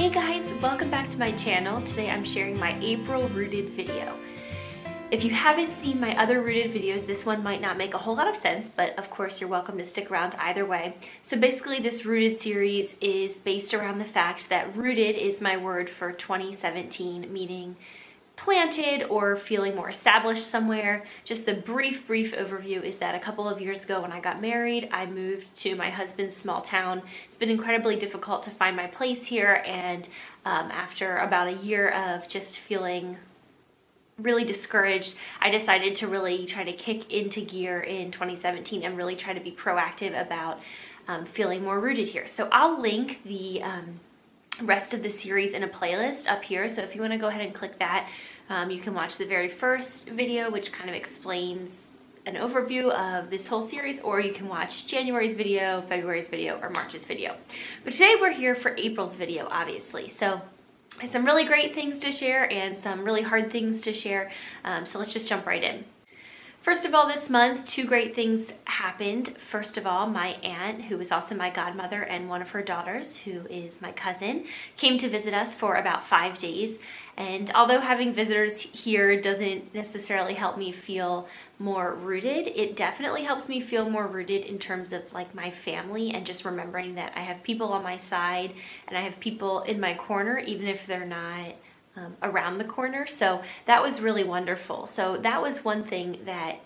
Hey guys, welcome back to my channel. Today I'm sharing my April rooted video. If you haven't seen my other rooted videos, this one might not make a whole lot of sense, but of course you're welcome to stick around either way. So basically this rooted series is based around the fact that rooted is my word for 2017, meaning planted or feeling more established somewhere. Just the brief overview is that a couple of years ago when I got married, I moved to my husband's small town. It's been incredibly difficult to find my place here, and after about a year of just feeling really discouraged, I decided to really try to kick into gear in 2017 and really try to be proactive about feeling more rooted here. So I'll link the rest of the series in a playlist up here, so if you want to go ahead and click that, you can watch the very first video, which kind of explains an overview of this whole series, or you can watch January's video, February's video, or March's video. But today we're here for April's video, obviously. So I have some really great things to share and some really hard things to share, so let's just jump right in. First of all, this month, two great things happened. First of all, my aunt, who is also my godmother, and one of her daughters, who is my cousin, came to visit us for about 5 days. And although having visitors here doesn't necessarily help me feel more rooted, it definitely helps me feel more rooted in terms of like my family and just remembering that I have people on my side and I have people in my corner, even if they're not around the corner. So that was really wonderful. So that was one thing that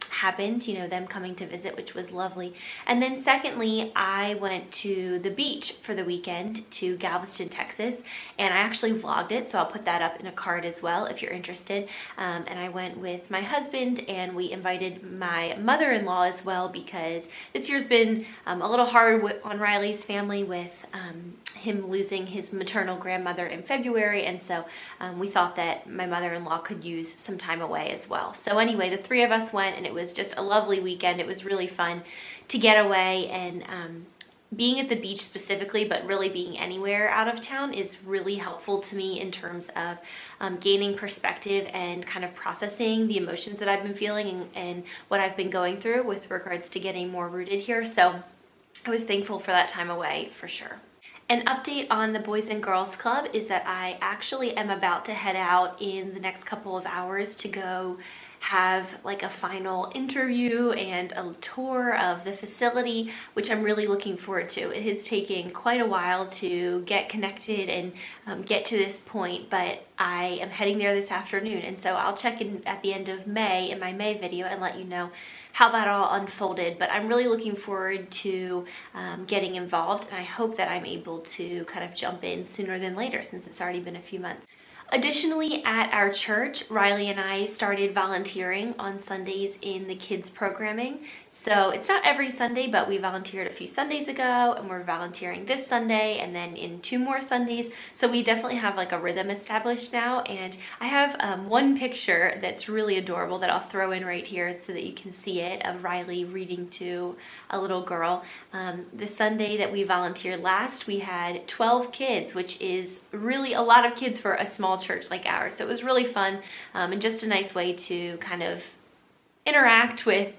happened, you know, them coming to visit, which was lovely. And then secondly, I went to the beach for the weekend to Galveston, Texas, and I actually vlogged it, so I'll put that up in a card as well if you're interested. And I went with my husband, and we invited my mother-in-law as well, because this year's been a little hard on Riley's family with him losing his maternal grandmother in February, and so we thought that my mother-in-law could use some time away as well. So anyway, the three of us went, and it was just a lovely weekend. It was really fun to get away, and being at the beach specifically, but really being anywhere out of town is really helpful to me in terms of gaining perspective and kind of processing the emotions that I've been feeling and what I've been going through with regards to getting more rooted here. So I was thankful for that time away for sure. An update on the Boys and Girls Club is that I actually am about to head out in the next couple of hours to go have like a final interview and a tour of the facility, which I'm really looking forward to. It has taken quite a while to get connected and get to this point, but I am heading there this afternoon, and so I'll check in at the end of May in my May video and let you know how that all unfolded. But I'm really looking forward to getting involved, and I hope that I'm able to kind of jump in sooner than later since it's already been a few months. Additionally, at our church, Riley and I started volunteering on Sundays in the kids programming. So it's not every Sunday, but we volunteered a few Sundays ago, and we're volunteering this Sunday and then in 2 more Sundays. So we definitely have like a rhythm established now. And I have one picture that's really adorable that I'll throw in right here so that you can see it, of Riley reading to a little girl. The Sunday that we volunteered last, we had 12 kids, which is really a lot of kids for a small church like ours. So it was really fun, and just a nice way to kind of interact with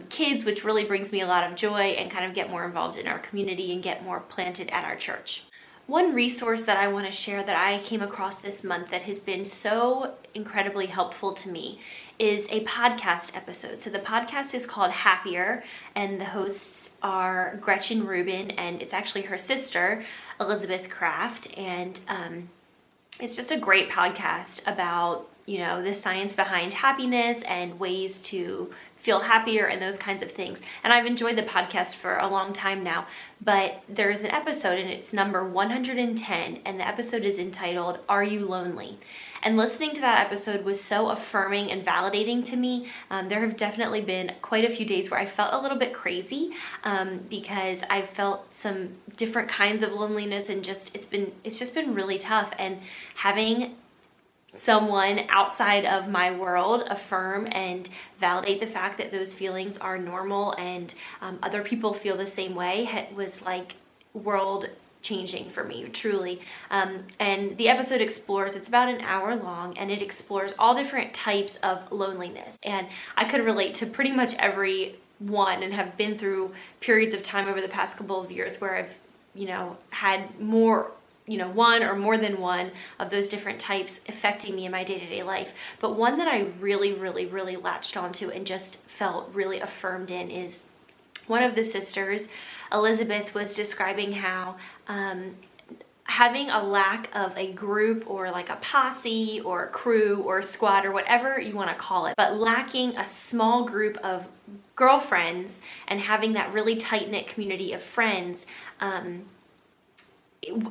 kids, which really brings me a lot of joy, and kind of get more involved in our community and get more planted at our church. One resource that I want to share that I came across this month that has been so incredibly helpful to me is a podcast episode. So the podcast is called Happier, and the hosts are Gretchen Rubin, and it's actually her sister, Elizabeth Kraft, and it's just a great podcast about, you know, the science behind happiness and ways to feel happier and those kinds of things. And I've enjoyed the podcast for a long time now, but there's an episode, and it's number 110, and the episode is entitled, Are You Lonely? And listening to that episode was so affirming and validating to me. There have definitely been quite a few days where I felt a little bit crazy because I felt some different kinds of loneliness, and it's just been really tough. And having someone outside of my world affirm and validate the fact that those feelings are normal and other people feel the same way was like world changing for me, truly. And the episode explores, it's about an hour long, and it explores all different types of loneliness. And I could relate to pretty much every one and have been through periods of time over the past couple of years where I've, had more one or more than one of those different types affecting me in my day-to-day life. But one that I really, really, really latched onto and just felt really affirmed in is one of the sisters. Elizabeth was describing how having a lack of a group or like a posse or a crew or a squad or whatever you want to call it, but lacking a small group of girlfriends and having that really tight-knit community of friends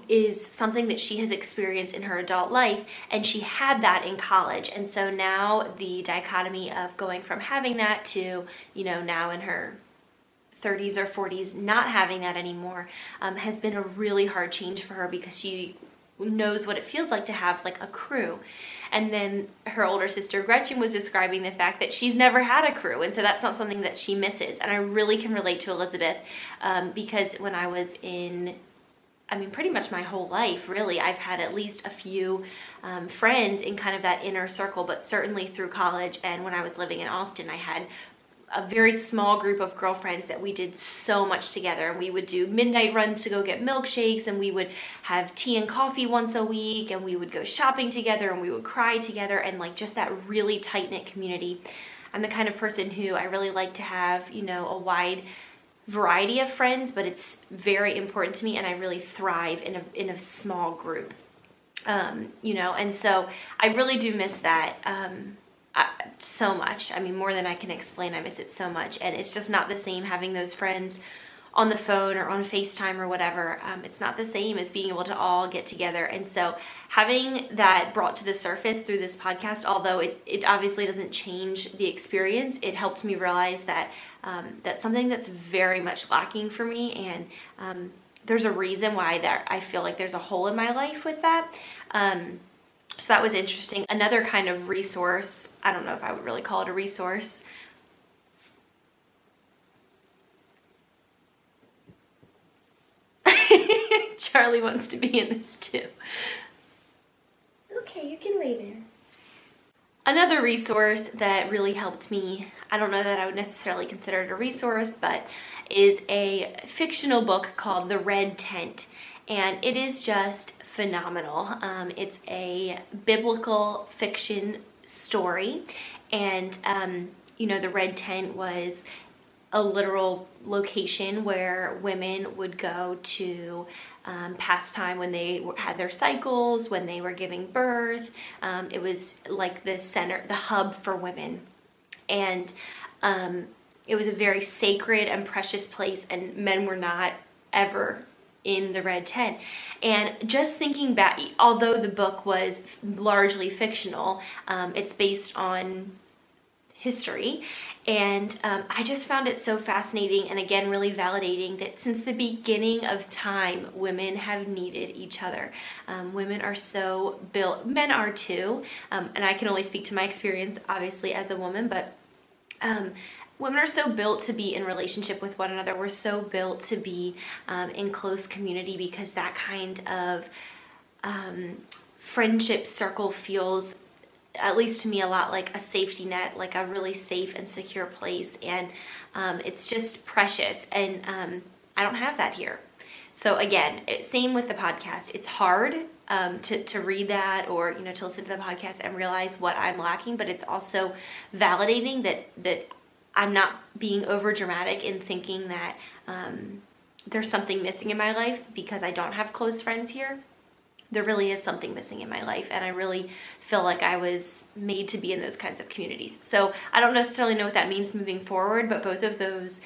is something that she has experienced in her adult life, and she had that in college. And so now the dichotomy of going from having that to, now in her 30s or 40s not having that anymore has been a really hard change for her, because she knows what it feels like to have like a crew. And then her older sister Gretchen was describing the fact that she's never had a crew, and so that's not something that she misses. And I really can relate to Elizabeth because when I was pretty much my whole life, really, I've had at least a few friends in kind of that inner circle, but certainly through college and when I was living in Austin, I had a very small group of girlfriends that we did so much together. We would do midnight runs to go get milkshakes, and we would have tea and coffee once a week, and we would go shopping together, and we would cry together, and like just that really tight-knit community. I'm the kind of person who I really like to have, a wide variety of friends, but it's very important to me, and I really thrive in a small group. And so I really do miss that so much. More than I can explain. I miss it so much, and it's just not the same having those friends on the phone or on FaceTime or whatever. It's not the same as being able to all get together. And so having that brought to the surface through this podcast, although it obviously doesn't change the experience, it helped me realize that that's something that's very much lacking for me, and there's a reason why that I feel like there's a hole in my life with that. So that was interesting. Another kind of resource, I don't know if I would really call it a resource. Charlie wants to be in this too. Okay, you can lay there. Another resource that really helped me, I don't know that I would necessarily consider it a resource, but is a fictional book called The Red Tent. And it is just phenomenal. It's a biblical fiction story, and the Red Tent was a literal location where women would go to pass time when they had their cycles, when they were giving birth. It was like the center, the hub for women, and it was a very sacred and precious place, and men were not ever in the Red Tent. And just thinking back, although the book was largely fictional, it's based on history, and I just found it so fascinating, and again really validating that since the beginning of time, women have needed each other. Women are so built, men are too, and I can only speak to my experience obviously as a woman, but women are so built to be in relationship with one another. We're so built to be in close community, because that kind of friendship circle feels, at least to me, a lot like a safety net, like a really safe and secure place. And it's just precious. And I don't have that here. So again, same with the podcast. It's hard to read that or, to listen to the podcast and realize what I'm lacking, but it's also validating that I'm not being over dramatic in thinking that there's something missing in my life because I don't have close friends here. There really is something missing in my life, and I really feel like I was made to be in those kinds of communities. So I don't necessarily know what that means moving forward, but both of those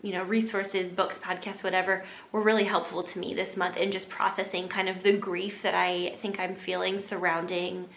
resources, books, podcasts, whatever, were really helpful to me this month in just processing kind of the grief that I think I'm feeling surrounding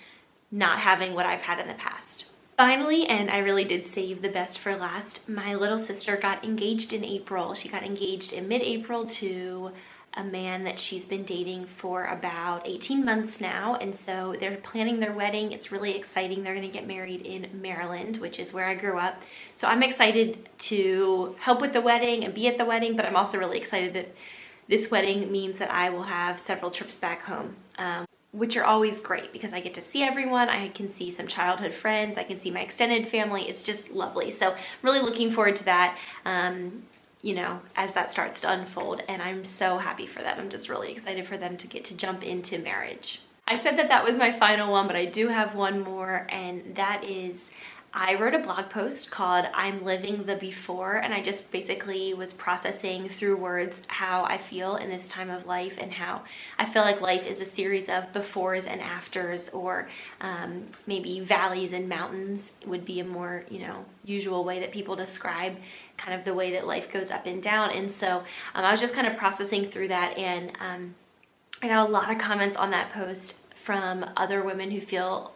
not having what I've had in the past. Finally, and I really did save the best for last, my little sister got engaged in April. She got engaged in mid-April to a man that she's been dating for about 18 months now, and so they're planning their wedding. It's really exciting. They're going to get married in Maryland, which is where I grew up. So I'm excited to help with the wedding and be at the wedding, but I'm also really excited that this wedding means that I will have several trips back home, which are always great because I get to see everyone. I can see some childhood friends. I can see my extended family. It's just lovely. So really looking forward to that. you know, as that starts to unfold. And I'm so happy for that. I'm just really excited for them to get to jump into marriage. I said that that was my final one, but I do have one more, and that is, I wrote a blog post called I'm Living the Before, and I just basically was processing through words how I feel in this time of life, and how I feel like life is a series of befores and afters, or maybe valleys and mountains would be a more, you know, usual way that people describe kind of the way that life goes up and down. And so I was just kind of processing through that, and I got a lot of comments on that post from other women who feel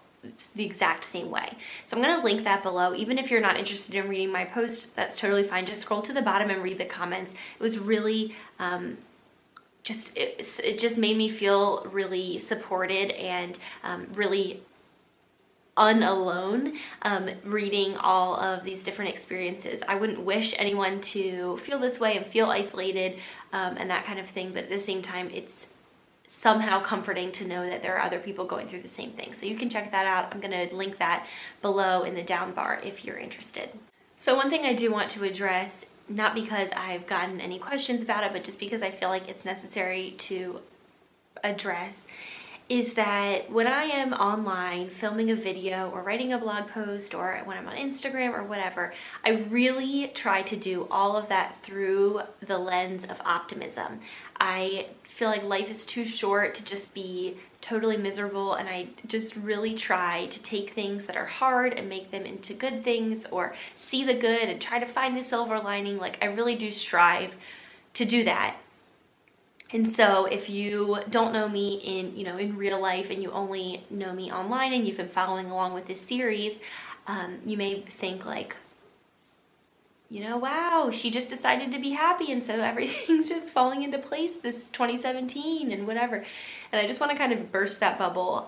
the exact same way. So I'm going to link that below. Even if you're not interested in reading my post, that's totally fine. Just scroll to the bottom and read the comments. It was really it just made me feel really supported and really unalone reading all of these different experiences. I wouldn't wish anyone to feel this way and feel isolated and that kind of thing, but at the same time, it's somehow comforting to know that there are other people going through the same thing. So you can check that out. I'm going to link that below in the down bar if you're interested. So one thing I do want to address, not because I've gotten any questions about it, but just because I feel like it's necessary to address, is that when I am online filming a video or writing a blog post, or when I'm on Instagram or whatever, I really try to do all of that through the lens of optimism. I feel like life is too short to just be totally miserable, and I just really try to take things that are hard and make them into good things, or see the good and try to find the silver lining. Like, I really do strive to do that. And so if you don't know me in real life, and you only know me online and you've been following along with this series, you may think like, wow, she just decided to be happy, and so everything's just falling into place this 2017 and whatever. And I just want to kind of burst that bubble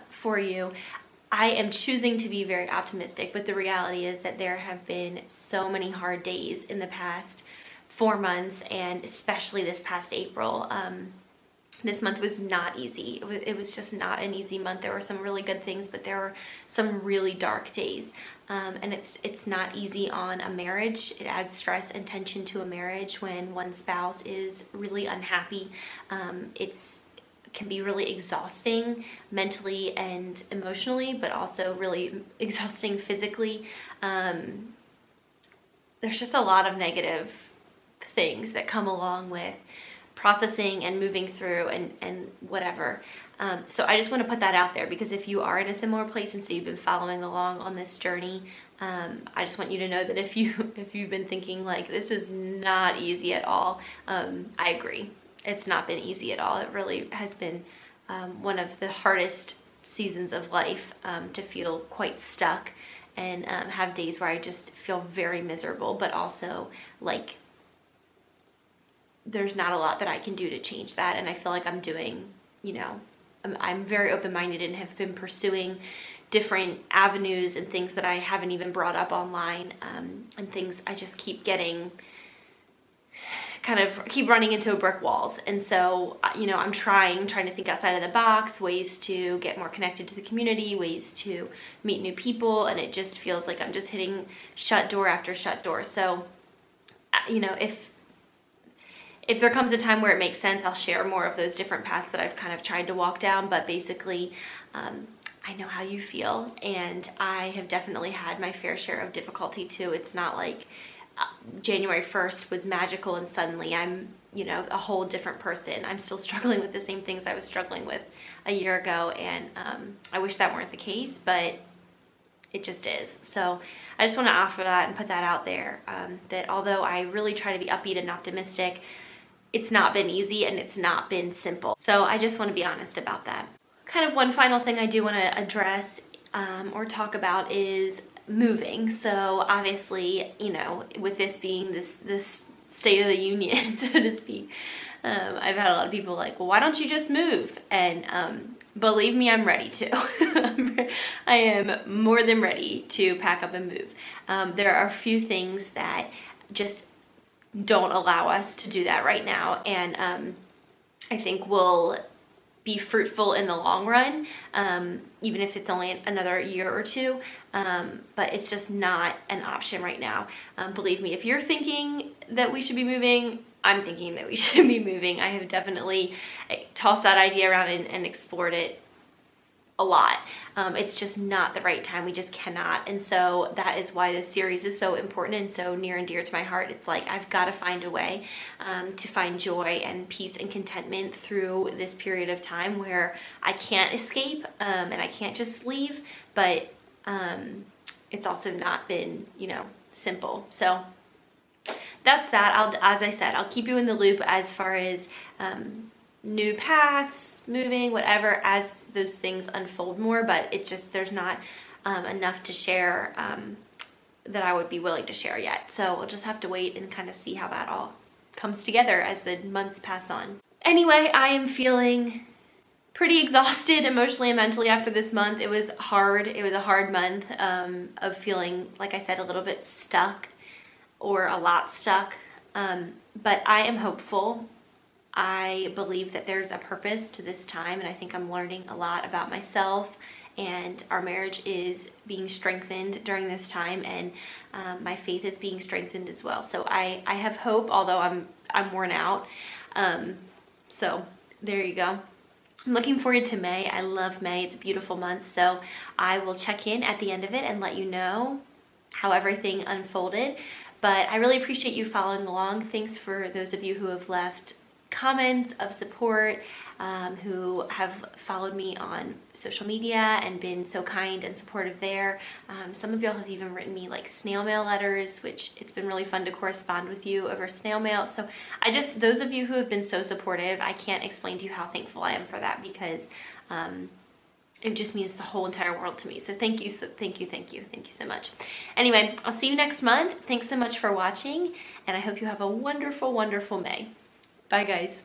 for you. I am choosing to be very optimistic, but the reality is that there have been so many hard days in the past 4 months, and especially this past April. This month was not easy. It was just not an easy month. There were some really good things, but there were some really dark days. And it's not easy on a marriage. It adds stress and tension to a marriage when one spouse is really unhappy. It can be really exhausting mentally and emotionally, but also really exhausting physically. There's just a lot of negative things that come along with processing and moving through and whatever. So I just want to put that out there, because if you are in a similar place and so you've been following along on this journey, I just want you to know that if you've been thinking like, this is not easy at all, I agree. It's not been easy at all. It really has been one of the hardest seasons of life, to feel quite stuck and have days where I just feel very miserable, but also like there's not a lot that I can do to change that. And I feel like I'm doing, I'm very open-minded and have been pursuing different avenues and things that I haven't even brought up online, and things I just keep getting, keep running into brick walls. And so, I'm trying to think outside of the box, ways to get more connected to the community, ways to meet new people, and it just feels like I'm just hitting shut door after shut door. So, if there comes a time where it makes sense, I'll share more of those different paths that I've kind of tried to walk down. But basically, I know how you feel, and I have definitely had my fair share of difficulty too. It's not like January 1st was magical and suddenly I'm, a whole different person. I'm still struggling with the same things I was struggling with a year ago, and I wish that weren't the case, but it just is. So I just want to offer that and put that out there, that although I really try to be upbeat and optimistic, it's not been easy and it's not been simple. So I just want to be honest about that. Kind of one final thing I do want to address or talk about is moving. So obviously, with this being this state of the union, so to speak, I've had a lot of people like, well, why don't you just move? And believe me, I'm ready to. I am more than ready to pack up and move. There are a few things that just don't allow us to do that right now, and I think will be fruitful in the long run. even if it's only another year or two, but it's just not an option right now. Believe me, if you're thinking that we should be moving, I'm thinking that we should be moving. I have definitely tossed that idea around and explored it a lot. It's just not the right time. We just cannot. And so that is why this series is so important and so near and dear to my heart. It's like, I've got to find a way to find joy and peace and contentment through this period of time where I can't escape and I can't just leave, but it's also not been, you know, simple. So that's that. As I said, I'll keep you in the loop as far as new paths, moving, whatever, as those things unfold more, but it just, there's not enough to share that I would be willing to share yet. So we'll just have to wait and kind of see how that all comes together as the months pass on. Anyway, I am feeling pretty exhausted emotionally and mentally after this month. It was hard. It was a hard month of feeling, like I said, a little bit stuck or a lot stuck. But I am hopeful. I believe that there's a purpose to this time, and I think I'm learning a lot about myself, and our marriage is being strengthened during this time, and my faith is being strengthened as well. So I have hope, although I'm worn out. So there you go. I'm looking forward to May. I love May. It's a beautiful month. So I will check in at the end of it and let you know how everything unfolded. But I really appreciate you following along. Thanks for those of you who have left comments of support, who have followed me on social media and been so kind and supportive there. Some of y'all have even written me like snail mail letters, which it's been really fun to correspond with you over snail mail. So those of you who have been so supportive, I can't explain to you how thankful I am for that, because it just means the whole entire world to me. So thank you, thank you so much. Anyway, I'll see you next month. Thanks so much for watching, and I hope you have a wonderful, wonderful May. Bye, guys.